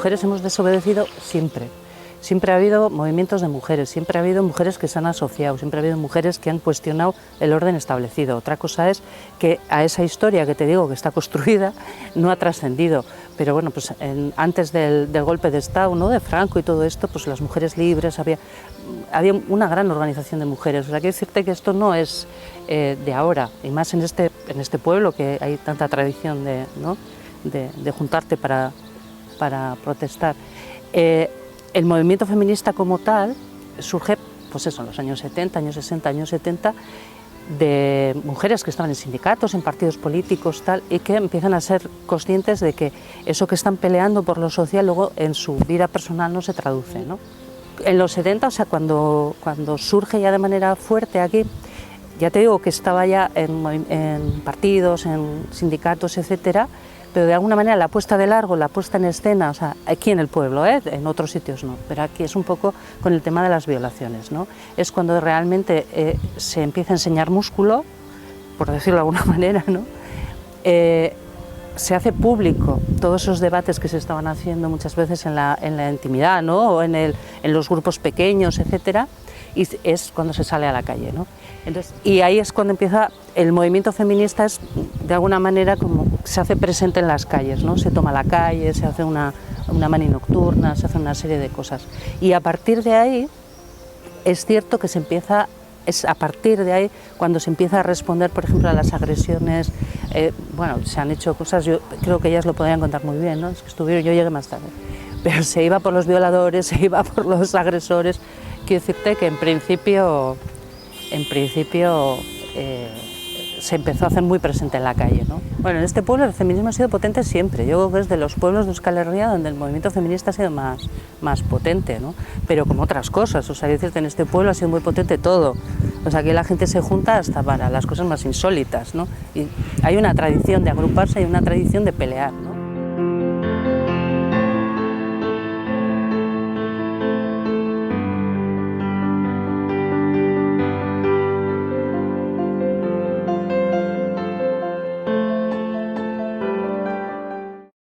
mujeres hemos desobedecido siempre. Siempre ha habido movimientos de mujeres, siempre ha habido mujeres que se han asociado, siempre ha habido mujeres que han cuestionado el orden establecido. Otra cosa es que a esa historia que te digo que está construida no ha trascendido. Pero bueno, pues antes del golpe de Estado, ¿no?, de Franco y todo esto, pues las mujeres libres, había una gran organización de mujeres. O sea, quiero decirte que esto no es de ahora, y más en este pueblo que hay tanta tradición de juntarte para protestar. El movimiento feminista como tal surge, pues eso, en los años 70, años 60, años 70, de mujeres que estaban en sindicatos, en partidos políticos, tal, y que empiezan a ser conscientes de que eso que están peleando por lo social luego en su vida personal no se traduce, ¿no? En los 70, o sea, cuando surge ya de manera fuerte aquí, ya te digo que estaba ya en partidos, en sindicatos, etcétera, pero de alguna manera la puesta de largo, la puesta en escena, o sea, aquí en el pueblo, en otros sitios no, pero aquí es un poco con el tema de las violaciones, ¿no? Es cuando realmente se empieza a enseñar músculo, por decirlo de alguna manera, ¿no? Se hace público todos esos debates que se estaban haciendo muchas veces en la intimidad, ¿no?, o en los grupos pequeños, etcétera, y es cuando se sale a la calle, ¿no? Entonces, y ahí es cuando empieza el movimiento feminista, es de alguna manera como se hace presente en las calles, ¿no? Se toma la calle, se hace una mani nocturna, se hace una serie de cosas. Y a partir de ahí, es cierto que es a partir de ahí cuando se empieza a responder, por ejemplo, a las agresiones. Bueno, se han hecho cosas, yo creo que ellas lo podrían contar muy bien, ¿no? Es que yo llegué más tarde, pero se iba por los violadores, se iba por los agresores. Quiero decirte que en principio se empezó a hacer muy presente en la calle, ¿no? Bueno, en este pueblo el feminismo ha sido potente siempre. Yo creo que es de los pueblos de Euskal Herria donde el movimiento feminista ha sido más potente, ¿no? Pero como otras cosas, o sea, decirte, en este pueblo ha sido muy potente todo. O sea, aquí la gente se junta hasta para las cosas más insólitas, ¿no? Y hay una tradición de agruparse y una tradición de pelear.